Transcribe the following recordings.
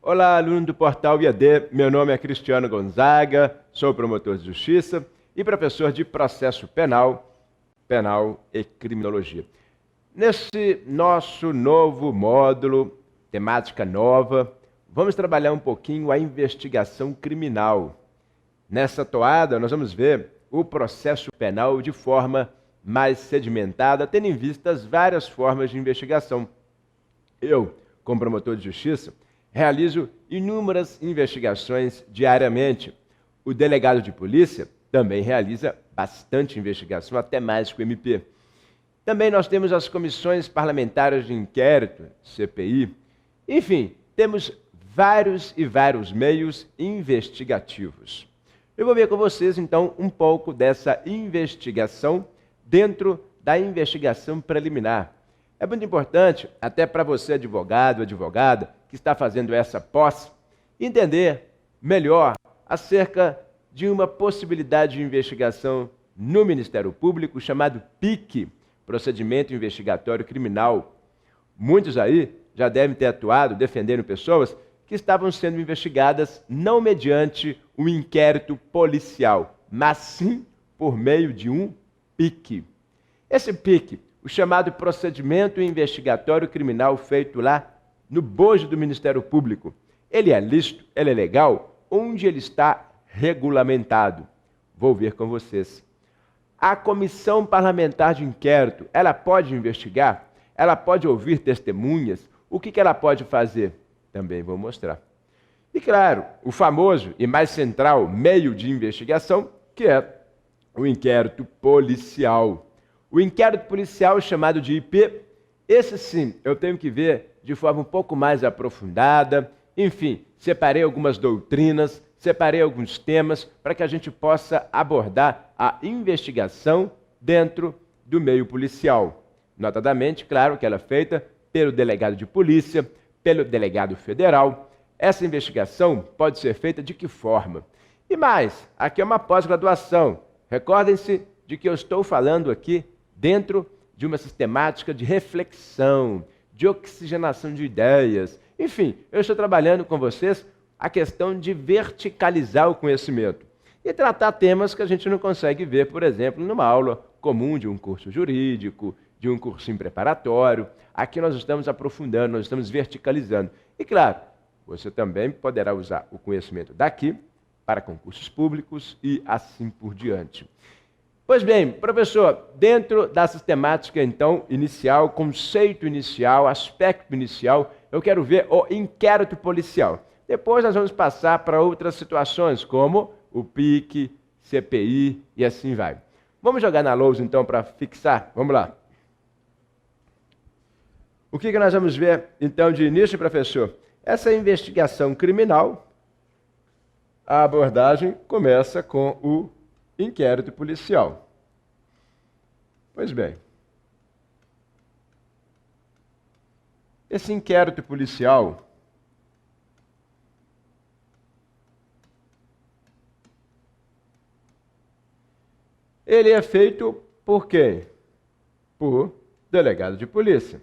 Olá, aluno do Portal IAD. Meu nome é Cristiano Gonzaga, sou promotor de justiça e professor de processo penal e criminologia. Nesse nosso novo módulo, temática nova, vamos trabalhar um pouquinho a investigação criminal. Nessa toada, nós vamos ver o processo penal de forma mais sedimentada, tendo em vista as várias formas de investigação. Eu, como promotor de justiça, realizo inúmeras investigações diariamente. O delegado de polícia também realiza bastante investigação, até mais que o MP. Também nós temos as comissões parlamentares de inquérito, CPI. Enfim, temos vários meios investigativos. Eu vou ver com vocês, então, um pouco dessa investigação dentro da investigação preliminar. É muito importante, até para você, advogado, advogada, que está fazendo essa pós, entender melhor acerca de uma possibilidade de investigação no Ministério Público chamado PIC, Procedimento Investigatório Criminal. Muitos aí já devem ter atuado defendendo pessoas que estavam sendo investigadas não mediante um inquérito policial, mas sim por meio de um PIC. Esse PIC, o chamado Procedimento Investigatório Criminal feito lá no bojo do Ministério Público, ele é lícito, ele é legal, onde ele está regulamentado. Vou ver com vocês. A Comissão Parlamentar de Inquérito, ela pode investigar? Ela pode ouvir testemunhas? O que ela pode fazer? Também vou mostrar. E claro, o famoso e mais central meio de investigação, que é o inquérito policial. O inquérito policial chamado de IP, esse sim, eu tenho que ver de forma um pouco mais aprofundada. Enfim, separei algumas doutrinas, separei alguns temas para que a gente possa abordar a investigação dentro do meio policial. Notadamente, claro, que ela é feita pelo delegado de polícia, pelo delegado federal. Essa investigação pode ser feita de que forma? E mais, aqui é uma pós-graduação. Recordem-se de que eu estou falando aqui dentro de uma sistemática de reflexão, de oxigenação de ideias. Enfim, eu estou trabalhando com vocês a questão de verticalizar o conhecimento e tratar temas que a gente não consegue ver, por exemplo, numa aula comum de um curso jurídico, de um cursinho preparatório. Aqui nós estamos aprofundando, nós estamos verticalizando. E claro, você também poderá usar o conhecimento daqui para concursos públicos e assim por diante. Pois bem, professor, dentro da sistemática, então, inicial, conceito inicial, aspecto inicial, eu quero ver o inquérito policial. Depois nós vamos passar para outras situações, como o PIC, CPI e assim vai. Vamos jogar na lousa, então, para fixar? Vamos lá. O que nós vamos ver, então, de início, professor? Essa investigação criminal, a abordagem começa com o inquérito policial. Pois bem, esse inquérito policial ele é feito por quem? Por delegado de polícia.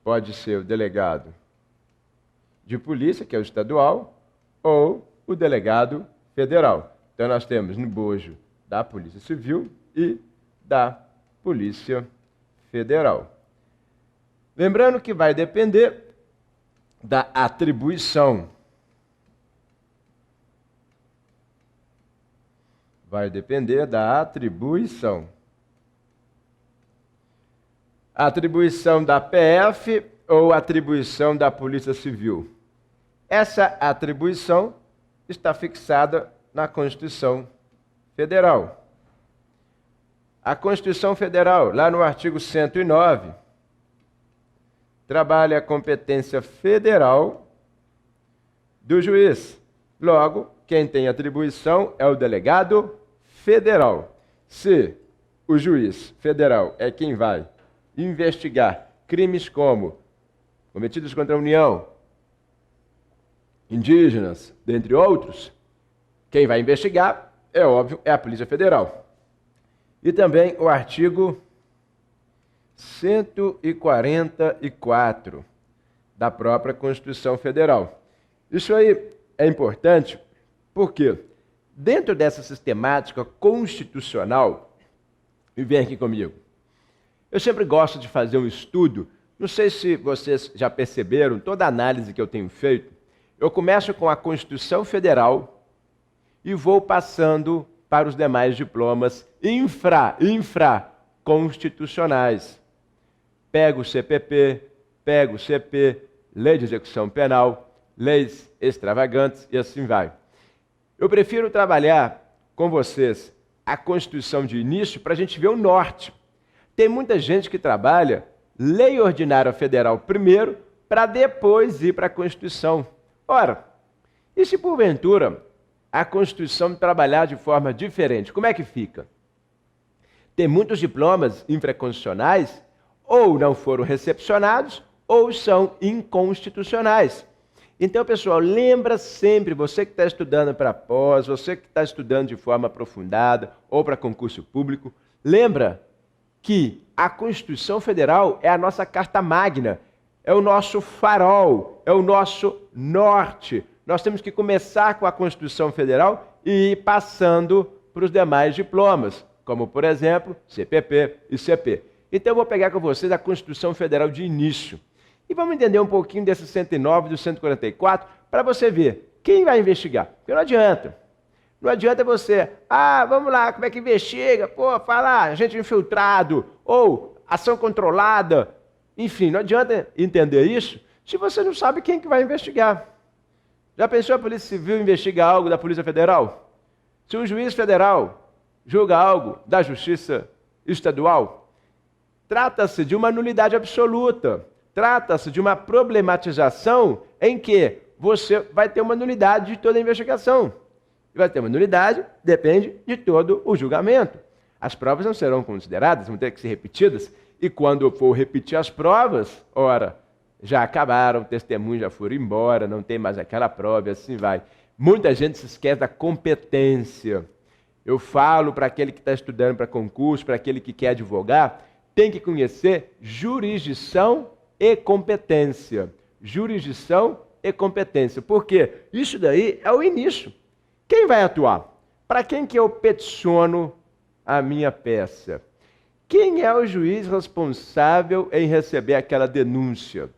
Pode ser o delegado de polícia, que é o estadual, ou o delegado federal. Então, nós temos no bojo da Polícia Civil e da Polícia Federal. Lembrando que vai depender da atribuição. Vai depender da atribuição. Atribuição da PF ou atribuição da Polícia Civil. Essa atribuição está fixada na Constituição Federal. A Constituição Federal, lá no artigo 109, trabalha a competência federal do juiz. Logo, quem tem atribuição é o delegado federal. Se o juiz federal é quem vai investigar crimes como cometidos contra a União, indígenas, dentre outros, quem vai investigar, é óbvio, é a Polícia Federal. E também o artigo 144 da própria Constituição Federal. Isso aí é importante porque dentro dessa sistemática constitucional, e vem aqui comigo, eu sempre gosto de fazer um estudo, não sei se vocês já perceberam, toda a análise que eu tenho feito, eu começo com a Constituição Federal e vou passando para os demais diplomas infraconstitucionais. Pego o CPP, pego o CP, Lei de Execução Penal, leis extravagantes e assim vai. Eu prefiro trabalhar com vocês a Constituição de início para a gente ver o norte. Tem muita gente que trabalha lei ordinária federal primeiro, para depois ir para a Constituição. Ora, e se porventura a Constituição trabalhar de forma diferente, como é que fica? Tem muitos diplomas infraconstitucionais ou não foram recepcionados ou são inconstitucionais. Então, pessoal, lembra sempre, você que está estudando para pós, você que está estudando de forma aprofundada ou para concurso público, lembra que a Constituição Federal é a nossa carta magna, é o nosso farol, é o nosso norte. Nós temos que começar com a Constituição Federal e ir passando para os demais diplomas, como, por exemplo, CPP e CP. Então, eu vou pegar com vocês a Constituição Federal de início. E vamos entender um pouquinho desse 109 e do 144 para você ver quem vai investigar. Porque não adianta. Não adianta você, vamos lá, como é que investiga? Pô, fala agente infiltrado ou ação controlada. Enfim, não adianta entender isso se você não sabe quem que vai investigar. Já pensou a Polícia Civil investigar algo da Polícia Federal? Se um juiz federal julga algo da Justiça Estadual, trata-se de uma nulidade absoluta. Trata-se de uma problematização em que você vai ter uma nulidade de toda a investigação. E vai ter uma nulidade, depende de todo o julgamento. As provas não serão consideradas, vão ter que ser repetidas. E quando for repetir as provas, ora, já acabaram, testemunhos já foram embora, não tem mais aquela prova e assim vai. Muita gente se esquece da competência. Eu falo para aquele que está estudando para concurso, para aquele que quer advogar, tem que conhecer jurisdição e competência. Jurisdição e competência. Por quê? Isso daí é o início. Quem vai atuar? Para quem que eu peticiono a minha peça? Quem é o juiz responsável em receber aquela denúncia?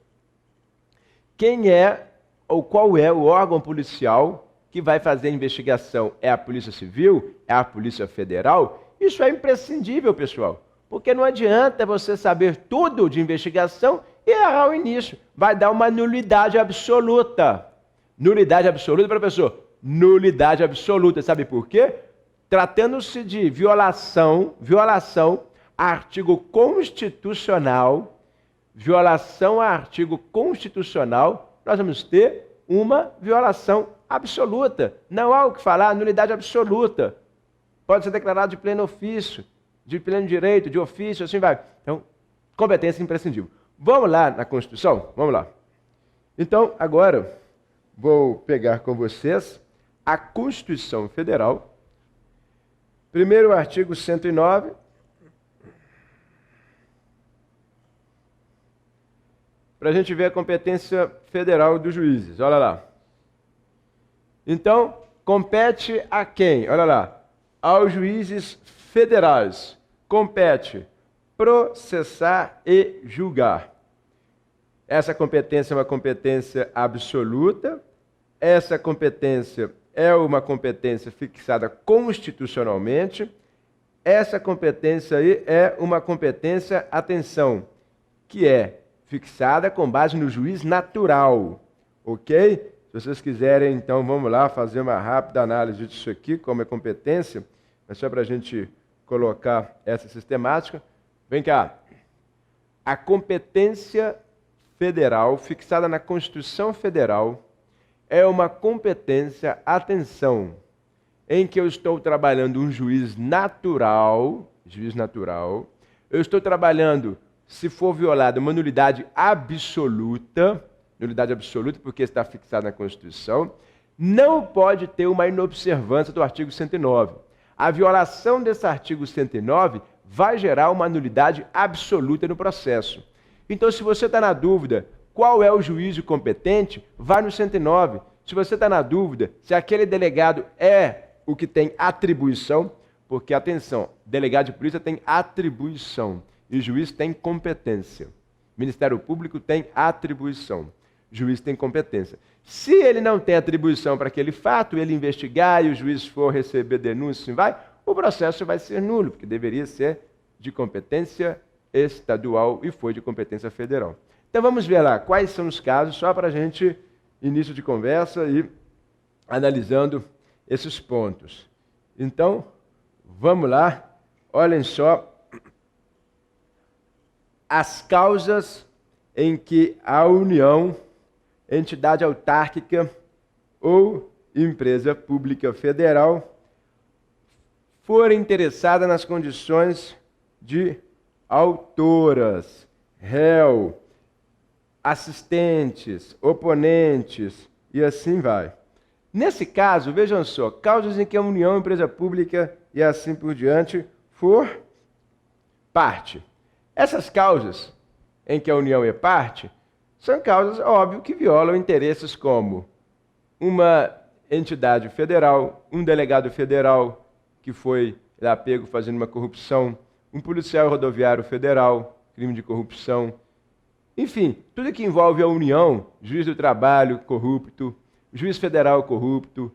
Quem é ou qual é o órgão policial que vai fazer a investigação? É a Polícia Civil? É a Polícia Federal? Isso é imprescindível, pessoal. Porque não adianta você saber tudo de investigação e errar o início. Vai dar uma nulidade absoluta. Nulidade absoluta, professor? Nulidade absoluta. Sabe por quê? Tratando-se de violação a artigo constitucional, nós vamos ter uma violação absoluta. Não há o que falar, nulidade absoluta. Pode ser declarado de pleno ofício, de pleno direito, de ofício, assim vai. Então, competência imprescindível. Vamos lá na Constituição? Vamos lá. Então, agora, vou pegar com vocês a Constituição Federal. Primeiro, o artigo 109. Para a gente ver a competência federal dos juízes. Olha lá. Então, compete a quem? Olha lá. Aos juízes federais. Compete processar e julgar. Essa competência é uma competência absoluta. Essa competência é uma competência fixada constitucionalmente. Essa competência aí é uma competência, atenção, que é fixada com base no juiz natural, ok? Se vocês quiserem, então, vamos lá fazer uma rápida análise disso aqui, como é competência, mas só para a gente colocar essa sistemática. Vem cá. A competência federal, fixada na Constituição Federal, é uma competência, atenção, em que eu estou trabalhando um juiz natural, eu estou trabalhando, se for violada, uma nulidade absoluta porque está fixada na Constituição, não pode ter uma inobservância do artigo 109. A violação desse artigo 109 vai gerar uma nulidade absoluta no processo. Então, se você está na dúvida qual é o juízo competente, vai no 109. Se você está na dúvida se aquele delegado é o que tem atribuição, porque, atenção, delegado de polícia tem atribuição e juiz tem competência. Ministério Público tem atribuição, juiz tem competência. Se ele não tem atribuição para aquele fato, ele investigar e o juiz for receber denúncia, assim vai, o processo vai ser nulo, porque deveria ser de competência estadual e foi de competência federal. Então vamos ver lá quais são os casos, só para a gente, início de conversa e analisando esses pontos. Então, vamos lá, olhem só as causas em que a União, entidade autárquica ou empresa pública federal for interessada nas condições de autoras, réu, assistentes, oponentes e assim vai. Nesse caso, vejam só, causas em que a União, empresa pública e assim por diante for parte. Essas causas em que a União é parte são causas, óbvio, que violam interesses como uma entidade federal, um delegado federal que foi lá pego fazendo uma corrupção, um policial rodoviário federal, crime de corrupção, enfim, tudo que envolve a União, juiz do trabalho corrupto, juiz federal corrupto,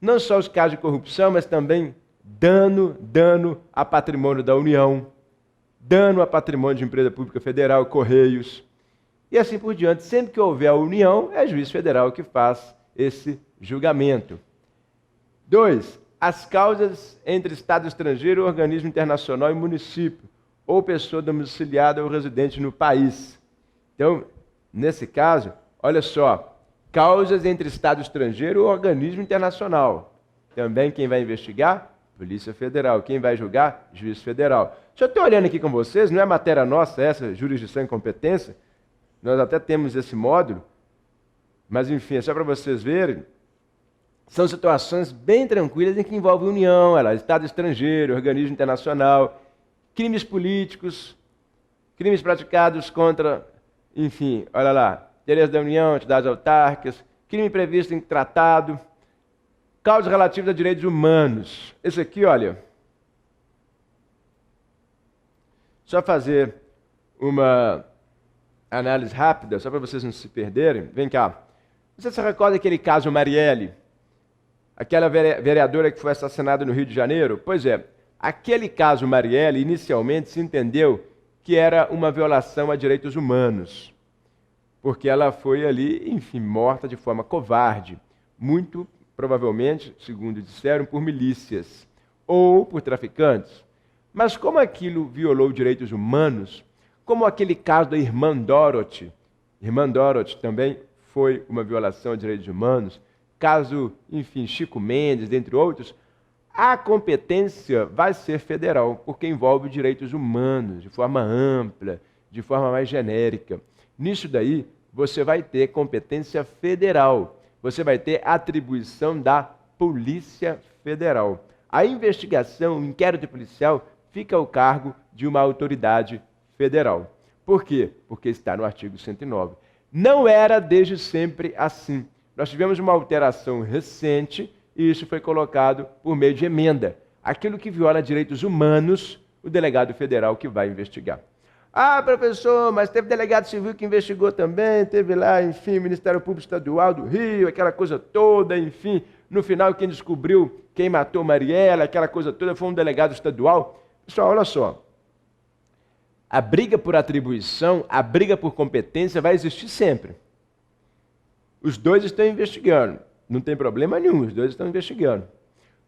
não só os casos de corrupção, mas também dano a patrimônio da União, dano a patrimônio de empresa pública federal, Correios, e assim por diante. Sempre que houver a União, é juiz federal que faz esse julgamento. 2. As causas entre Estado estrangeiro, organismo internacional e município, ou pessoa domiciliada ou residente no país. Então, nesse caso, olha só, causas entre Estado estrangeiro ou organismo internacional. Também quem vai investigar? Polícia Federal. Quem vai julgar? Juiz Federal. Se eu estou olhando aqui com vocês, não é matéria nossa essa, jurisdição e competência, nós até temos esse módulo, mas enfim, é só para vocês verem, são situações bem tranquilas em que envolvem União, Estado estrangeiro, organismo internacional, crimes políticos, crimes praticados contra, enfim, olha lá, interesse da União, entidades autárquicas, crime previsto em tratado, causas relativas a direitos humanos. Esse aqui, olha, só fazer uma análise rápida, só para vocês não se perderem. Vem cá. Você se recorda aquele caso Marielle? Aquela vereadora que foi assassinada no Rio de Janeiro? Pois é, aquele caso Marielle, inicialmente se entendeu que era uma violação a direitos humanos, porque ela foi ali, enfim, morta de forma covarde, muito provavelmente, segundo disseram, por milícias ou por traficantes. Mas como aquilo violou direitos humanos, como aquele caso da irmã Dorothy também foi uma violação a direitos humanos, caso, enfim, Chico Mendes, dentre outros, a competência vai ser federal, porque envolve direitos humanos, de forma ampla, de forma mais genérica. Nisso daí, você vai ter competência federal, você vai ter atribuição da Polícia Federal. A investigação, o inquérito policial, fica ao cargo de uma autoridade federal. Por quê? Porque está no artigo 109. Não era desde sempre assim. Nós tivemos uma alteração recente e isso foi colocado por meio de emenda. Aquilo que viola direitos humanos, o delegado federal que vai investigar. Ah, professor, mas teve delegado civil que investigou também, teve lá, enfim, Ministério Público Estadual do Rio, aquela coisa toda, enfim. No final, quem descobriu quem matou Marielle, aquela coisa toda, foi um delegado estadual. Pessoal, olha só. A briga por atribuição, a briga por competência vai existir sempre. Os dois estão investigando. Não tem problema nenhum, os dois estão investigando.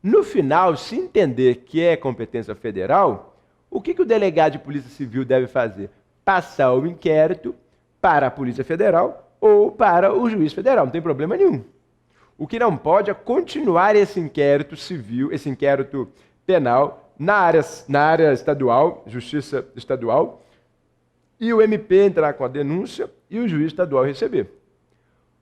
No final, se entender que é competência federal, o que o delegado de Polícia Civil deve fazer? Passar o inquérito para a Polícia Federal ou para o juiz federal, não tem problema nenhum. O que não pode é continuar esse inquérito civil, esse inquérito penal, na área estadual, Justiça Estadual, e o MP entrar com a denúncia e o juiz estadual receber.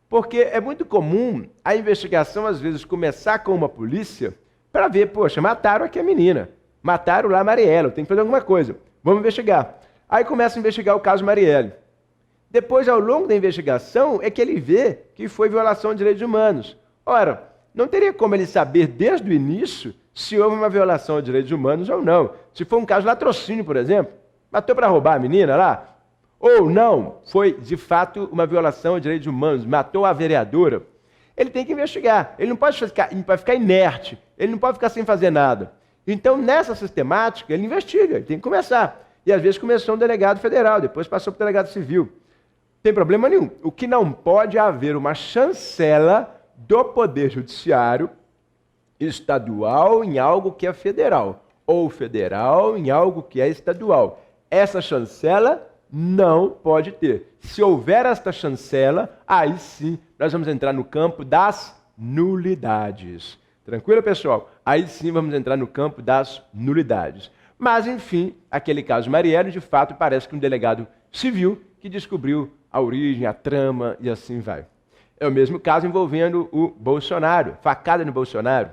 Porque é muito comum a investigação, às vezes, começar com uma polícia para ver, poxa, mataram aqui a menina, mataram lá a Marielle, tem que fazer alguma coisa, vamos investigar. Aí começa a investigar o caso Marielle. Depois, ao longo da investigação, é que ele vê que foi violação de direitos humanos. Ora, não teria como ele saber desde o início se houve uma violação de direitos humanos ou não. Se for um caso de latrocínio, por exemplo, matou para roubar a menina lá, ou não, foi de fato uma violação de direitos humanos, matou a vereadora, ele tem que investigar. Ele não pode ficar inerte, ele não pode ficar sem fazer nada. Então, nessa sistemática, ele investiga, ele tem que começar. E às vezes começou um delegado federal, depois passou para o delegado civil. Não tem problema nenhum. O que não pode é haver uma chancela do Poder Judiciário estadual em algo que é federal, ou federal em algo que é estadual. Essa chancela não pode ter. Se houver esta chancela, aí sim nós vamos entrar no campo das nulidades. Tranquilo, pessoal? Aí sim vamos entrar no campo das nulidades. Mas, enfim, aquele caso Marielle, de fato, parece que um delegado civil que descobriu a origem, a trama e assim vai. É o mesmo caso envolvendo o Bolsonaro, facada no Bolsonaro.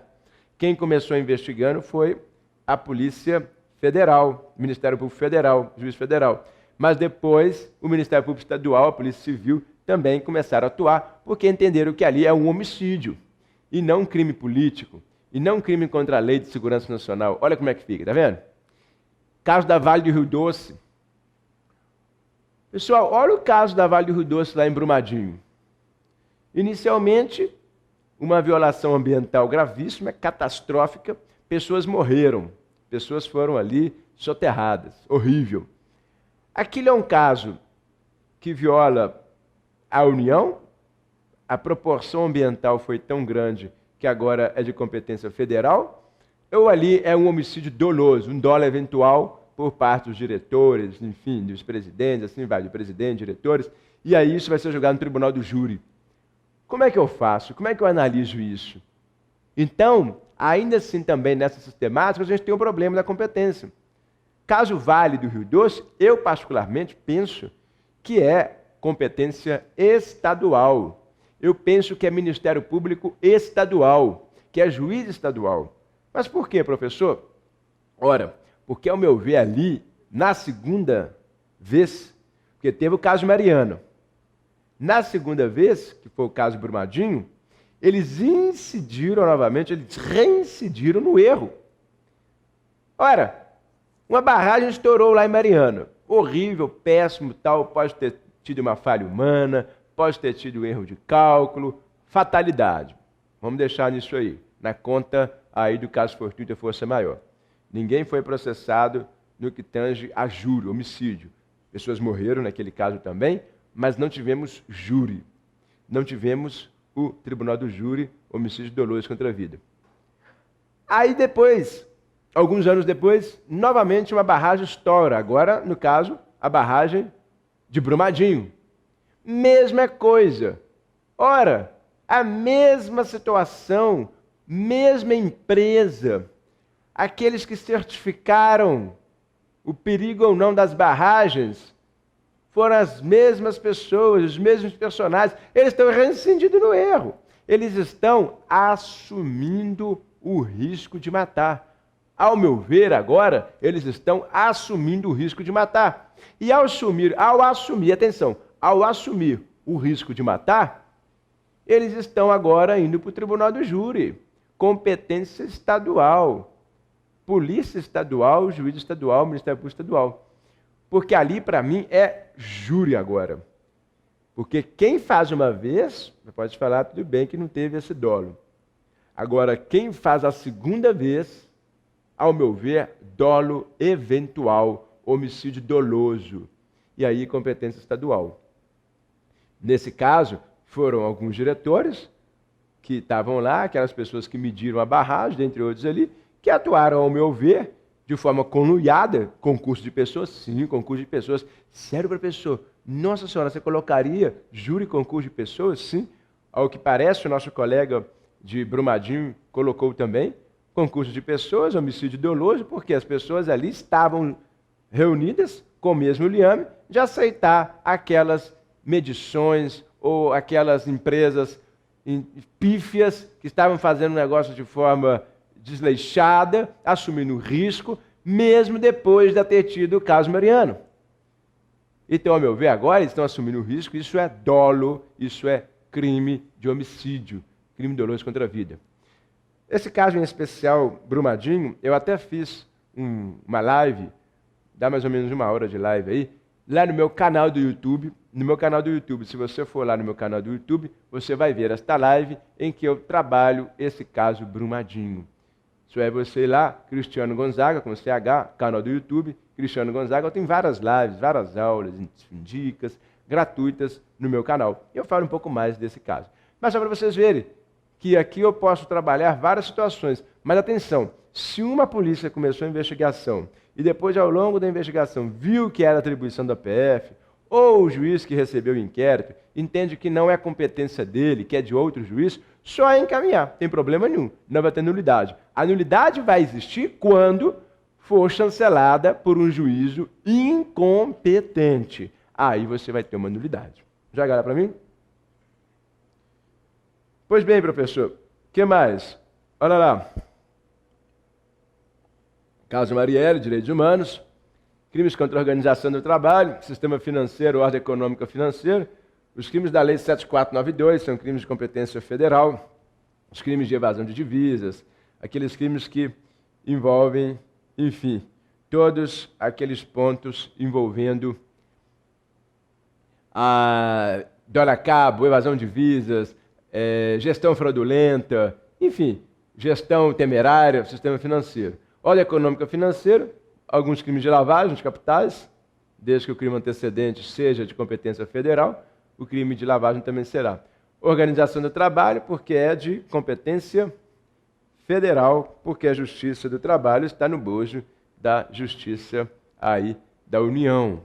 Quem começou investigando foi a Polícia Federal, o Ministério Público Federal, o Juiz Federal. Mas depois o Ministério Público Estadual, a Polícia Civil, também começaram a atuar, porque entenderam que ali é um homicídio, e não um crime político, e não um crime contra a Lei de Segurança Nacional. Olha como é que fica, tá vendo? Caso da Vale do Rio Doce. Pessoal, olha o caso da Vale do Rio Doce lá em Brumadinho. Inicialmente, uma violação ambiental gravíssima, catastrófica, pessoas morreram, pessoas foram ali soterradas, horrível. Aquilo é um caso que viola a União, a proporção ambiental foi tão grande que agora é de competência federal, ou ali é um homicídio doloso, um dolo eventual por parte dos diretores, enfim, dos presidentes, assim vai, do presidente, diretores, e aí isso vai ser julgado no tribunal do júri. Como é que eu faço? Como é que eu analiso isso? Então, ainda assim também nessa sistemática, a gente tem um problema da competência. Caso Vale do Rio Doce, eu particularmente penso que é competência estadual. Eu penso que é Ministério Público estadual, que é juiz estadual. Mas por quê, professor? Ora, porque ao meu ver ali, na segunda vez, porque teve o caso Mariano, na segunda vez, que foi o caso Brumadinho, eles incidiram novamente, eles reincidiram no erro. Ora, uma barragem estourou lá em Mariana. Horrível, péssimo, tal, pode ter tido uma falha humana, pode ter tido um erro de cálculo, fatalidade. Vamos deixar nisso aí, na conta aí do caso fortuito e força maior. Ninguém foi processado no que tange a júri, homicídio. Pessoas morreram naquele caso também, mas não tivemos júri. Não tivemos o tribunal do júri, homicídio doloso contra a vida. Aí depois, alguns anos depois, novamente uma barragem estoura. Agora, no caso, a barragem de Brumadinho. Mesma coisa. Ora, a mesma situação, mesma empresa, aqueles que certificaram o perigo ou não das barragens, foram as mesmas pessoas, os mesmos personagens. Eles estão reincidindo no erro. Eles estão assumindo o risco de matar. Ao meu ver, agora, eles estão assumindo o risco de matar. E ao assumir, atenção, ao assumir o risco de matar, eles estão agora indo para o tribunal do júri. Competência estadual. Polícia estadual, juiz estadual, Ministério Público estadual. Porque ali, para mim, é júri agora. Porque quem faz uma vez, pode falar, tudo bem que não teve esse dolo. Agora, quem faz a segunda vez, ao meu ver, dolo eventual, homicídio doloso. E aí, competência estadual. Nesse caso, foram alguns diretores que estavam lá, aquelas pessoas que mediram a barragem, dentre outros ali, que atuaram, ao meu ver, de forma conluiada, concurso de pessoas, sim, concurso de pessoas. Sério, professor? Nossa senhora, você colocaria júri concurso de pessoas? Sim. Ao que parece, o nosso colega de Brumadinho colocou também, concurso de pessoas, homicídio doloso, porque as pessoas ali estavam reunidas com o mesmo liame de aceitar aquelas medições ou aquelas empresas pífias que estavam fazendo um negócio de forma desleixada, assumindo risco, mesmo depois de ter tido o caso Mariano. Então, ao meu ver, agora eles estão assumindo o risco, isso é dolo, isso é crime de homicídio, crime doloso contra a vida. Esse caso em especial, Brumadinho, eu até fiz uma live, dá mais ou menos 1 hora de live aí, lá no meu canal do YouTube. No meu canal do YouTube, se você for lá no meu canal do YouTube, você vai ver esta live em que eu trabalho esse caso Brumadinho. Isso é, você ir lá, Cristiano Gonzaga, com CH, canal do YouTube, Cristiano Gonzaga, eu tenho várias lives, várias aulas, dicas, gratuitas no meu canal. Eu falo um pouco mais desse caso. Mas só para vocês verem que aqui eu posso trabalhar várias situações. Mas atenção, se uma polícia começou a investigação e depois, ao longo da investigação, viu que era atribuição da PF, ou o juiz que recebeu o inquérito entende que não é competência dele, que é de outro juiz, só é encaminhar, não tem problema nenhum, não vai ter nulidade. A nulidade vai existir quando for chancelada por um juízo incompetente. Aí você vai ter uma nulidade. Já olha para mim? Pois bem, professor, o que mais? Olha lá. Caso Marielle, Direitos Humanos, crimes contra a organização do trabalho, sistema financeiro, ordem econômica financeira, os crimes da Lei 7492 são crimes de competência federal, os crimes de evasão de divisas, aqueles crimes que envolvem, enfim, todos aqueles pontos envolvendo a dólar a cabo, evasão de divisas, gestão fraudulenta, enfim, gestão temerária, sistema financeiro. Ordem econômica financeira, alguns crimes de lavagem de capitais, desde que o crime antecedente seja de competência federal, o crime de lavagem também será. Organização do trabalho, porque é de competência federal, porque a Justiça do Trabalho está no bojo da Justiça aí da União.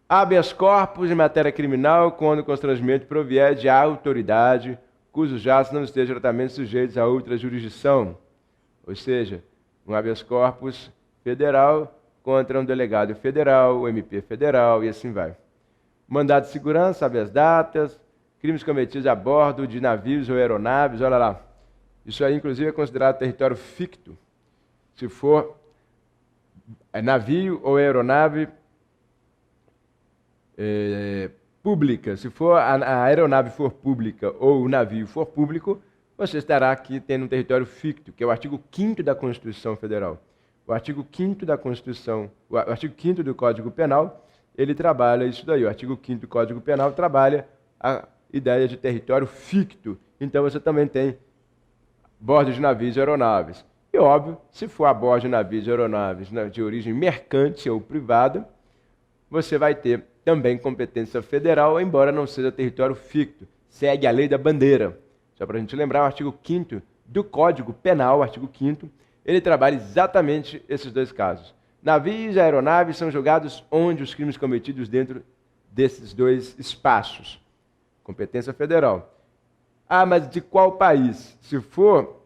Habeas corpus em matéria criminal, quando o constrangimento provier de autoridade, cujos atos não estejam diretamente sujeitos a outra jurisdição. Ou seja, um habeas corpus federal contra um delegado federal, o MP federal e assim vai. Mandado de segurança, habeas datas, crimes cometidos a bordo de navios ou aeronaves, olha lá. Isso aí, inclusive, é considerado território ficto. Se for navio ou aeronave pública, se for a aeronave for pública ou o navio for público, você estará aqui tendo um território ficto, que é o artigo 5º da Constituição Federal. O artigo 5º da Constituição, o artigo 5º do Código Penal, ele trabalha isso daí. O artigo 5º do Código Penal trabalha a ideia de território ficto. Então você também tem bordo de navios e aeronaves. E óbvio, se for a bordo de navios e aeronaves de origem mercante ou privada, você vai ter também competência federal, embora não seja território ficto. Segue a lei da bandeira. Só para a gente lembrar, o artigo 5º do Código Penal, artigo 5º, ele trabalha exatamente esses dois casos. Navios e aeronaves são julgados onde os crimes cometidos dentro desses dois espaços. Competência federal. Ah, mas de qual país? Se for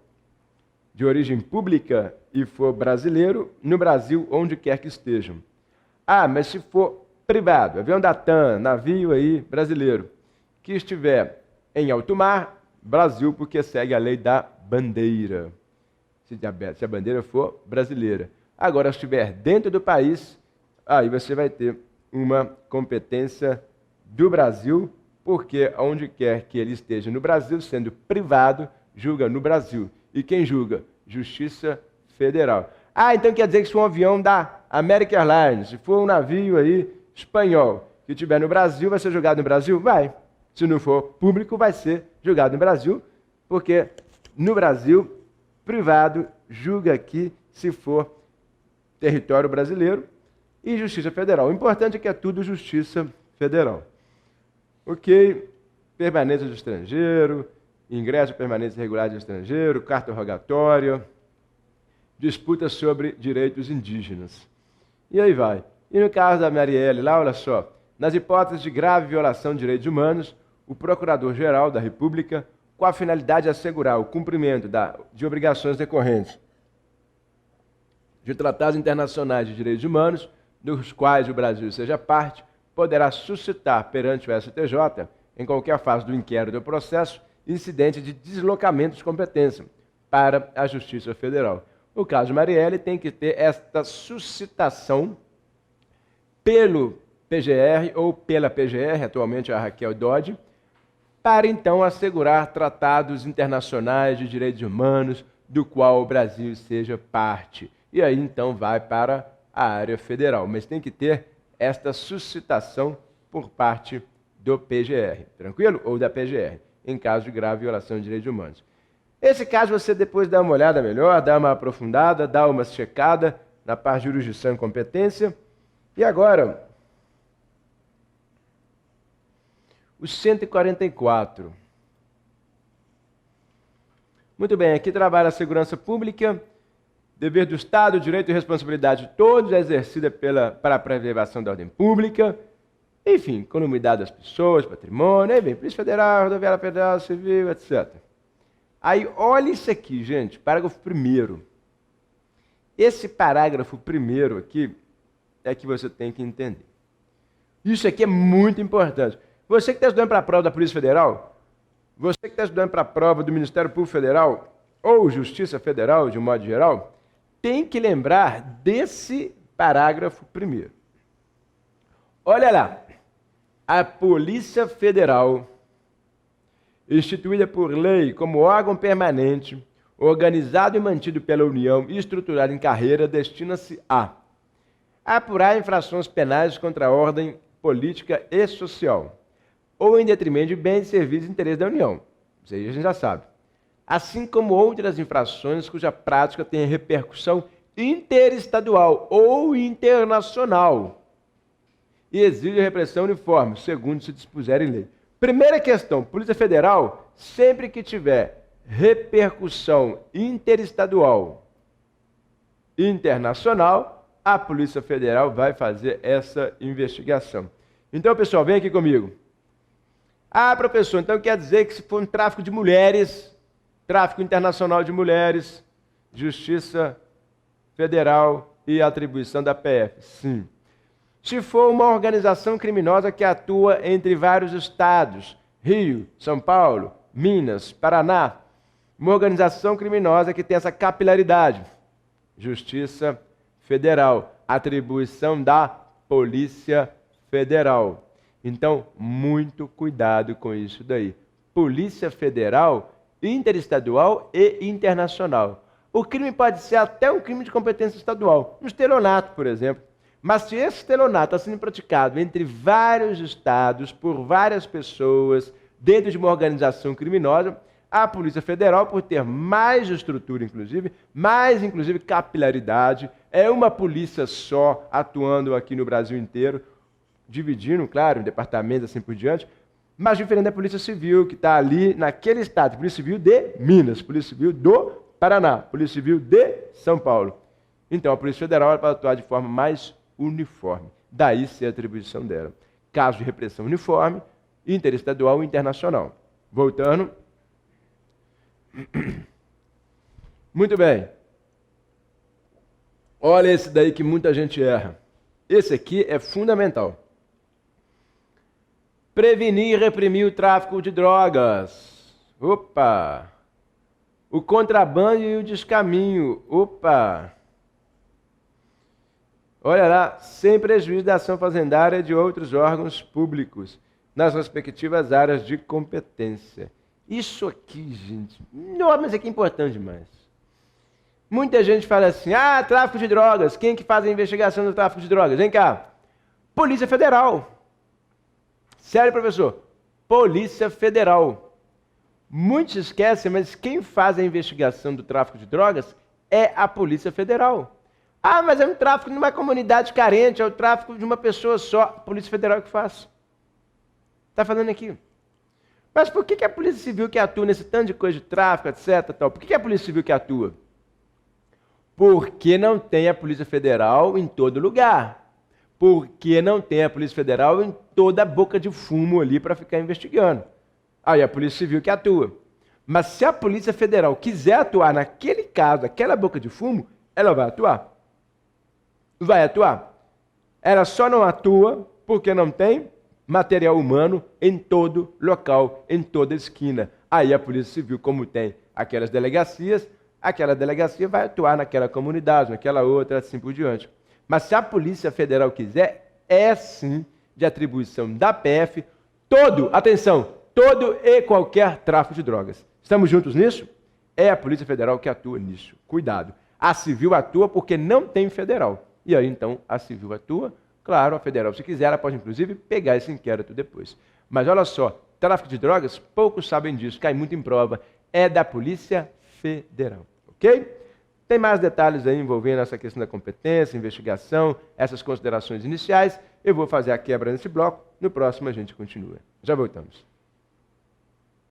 de origem pública e for brasileiro, no Brasil, onde quer que estejam. Ah, mas se for privado, avião da TAM, navio aí brasileiro, que estiver em alto mar, Brasil, porque segue a lei da bandeira. Se a bandeira for brasileira. Agora, se estiver dentro do país, aí você vai ter uma competência do Brasil, porque onde quer que ele esteja no Brasil, sendo privado, julga no Brasil. E quem julga? Justiça Federal. Ah, então quer dizer que se for um avião da American Airlines, se for um navio aí espanhol que estiver no Brasil, vai ser julgado no Brasil? Vai. Se não for público, vai ser julgado no Brasil, porque no Brasil, privado julga aqui se for território brasileiro e Justiça Federal. O importante é que é tudo Justiça Federal. Ok, permanência do estrangeiro, ingresso e permanência regular de estrangeiro, carta rogatória, disputa sobre direitos indígenas. E aí vai. E no caso da Marielle, lá, olha só, nas hipóteses de grave violação de direitos humanos, o Procurador-Geral da República, com a finalidade de assegurar o cumprimento de obrigações decorrentes de tratados internacionais de direitos humanos, dos quais o Brasil seja parte, poderá suscitar perante o STJ, em qualquer fase do inquérito ou processo, incidente de deslocamento de competência para a Justiça Federal. O caso Marielle tem que ter esta suscitação pelo PGR ou pela PGR, atualmente a Raquel Dodge, para então assegurar tratados internacionais de direitos humanos do qual o Brasil seja parte. E aí então vai para a área federal, mas tem que ter esta suscitação por parte do PGR, tranquilo? Ou da PGR, em caso de grave violação de direitos humanos. Esse caso você depois dá uma olhada melhor, dá uma aprofundada, dá uma checada na parte de jurisdição e competência. E agora, o 144. Muito bem, aqui trabalha a segurança pública, dever do Estado, direito e responsabilidade de todos, exercida para a preservação da ordem pública, enfim, economidade das pessoas, patrimônio, aí vem Polícia Federal, Rodoviária Federal, Civil, etc. Aí, olha isso aqui, gente, parágrafo 1º. Esse parágrafo 1º aqui é que você tem que entender. Isso aqui é muito importante. Você que está estudando para a prova da Polícia Federal, você que está estudando para a prova do Ministério Público Federal, ou Justiça Federal, de um modo geral, tem que lembrar desse parágrafo 1º. Olha lá. A Polícia Federal, instituída por lei como órgão permanente, organizado e mantido pela União e estruturado em carreira, destina-se a apurar infrações penais contra a ordem política e social, ou em detrimento de bens, serviços e interesses da União. Isso aí a gente já sabe. Assim como outras infrações cuja prática tem repercussão interestadual ou internacional e exige repressão uniforme, segundo se dispuser em lei. Primeira questão, Polícia Federal, sempre que tiver repercussão interestadual, internacional, a Polícia Federal vai fazer essa investigação. Então, pessoal, vem aqui comigo. Ah, professor, então quer dizer que se for um tráfico de mulheres, tráfico internacional de mulheres, Justiça Federal e atribuição da PF? Sim. Se for uma organização criminosa que atua entre vários estados, Rio, São Paulo, Minas, Paraná, uma organização criminosa que tem essa capilaridade, Justiça Federal, atribuição da Polícia Federal. Então, muito cuidado com isso daí. Polícia Federal, interestadual e internacional. O crime pode ser até um crime de competência estadual, um estelionato, por exemplo. Mas se esse estelionato está sendo praticado entre vários estados, por várias pessoas, dentro de uma organização criminosa, a Polícia Federal, por ter mais estrutura, mais capilaridade, é uma polícia só, atuando aqui no Brasil inteiro, dividindo, claro, em departamentos assim por diante, mas diferente da Polícia Civil, que está ali naquele estado, Polícia Civil de Minas, Polícia Civil do Paraná, Polícia Civil de São Paulo. Então, a Polícia Federal vai atuar de forma mais uniforme. Daí ser a atribuição dela. Caso de repressão uniforme, interestadual e internacional. Voltando. Muito bem. Olha esse daí que muita gente erra. Esse aqui é fundamental. Prevenir e reprimir o tráfico de drogas. Opa! O contrabando e o descaminho. Opa! Olha lá, sem prejuízo da ação fazendária e de outros órgãos públicos, nas respectivas áreas de competência. Isso aqui, gente, não, mas isso aqui é importante demais. Muita gente fala assim, tráfico de drogas, quem que faz a investigação do tráfico de drogas? Vem cá, Polícia Federal. Sério, professor? Polícia Federal. Muitos esquecem, mas quem faz a investigação do tráfico de drogas é a Polícia Federal. Mas é um tráfico numa comunidade carente, é o tráfico de uma pessoa só. A Polícia Federal que faz. Está falando aqui. Mas por que a Polícia Civil que atua nesse tanto de coisa de tráfico, etc. Tal? Por que a Polícia Civil que atua? Porque não tem a Polícia Federal em todo lugar. Porque não tem a Polícia Federal em toda a boca de fumo ali para ficar investigando. Aí a Polícia Civil que atua. Mas se a Polícia Federal quiser atuar naquele caso, aquela boca de fumo, ela vai atuar. Vai atuar. Ela só não atua porque não tem material humano em todo local, em toda esquina. Aí a Polícia Civil, como tem aquelas delegacias, aquela delegacia vai atuar naquela comunidade, naquela outra, assim por diante. Mas se a Polícia Federal quiser, é sim de atribuição da PF, todo, atenção, todo e qualquer tráfico de drogas. Estamos juntos nisso? É a Polícia Federal que atua nisso. Cuidado. A civil atua porque não tem federal. E aí, então, a civil atua. Claro, a federal, se quiser, ela pode, inclusive, pegar esse inquérito depois. Mas olha só, tráfico de drogas, poucos sabem disso, cai muito em prova. É da Polícia Federal, ok? Tem mais detalhes aí envolvendo essa questão da competência, investigação, essas considerações iniciais. Eu vou fazer a quebra nesse bloco. No próximo a gente continua. Já voltamos.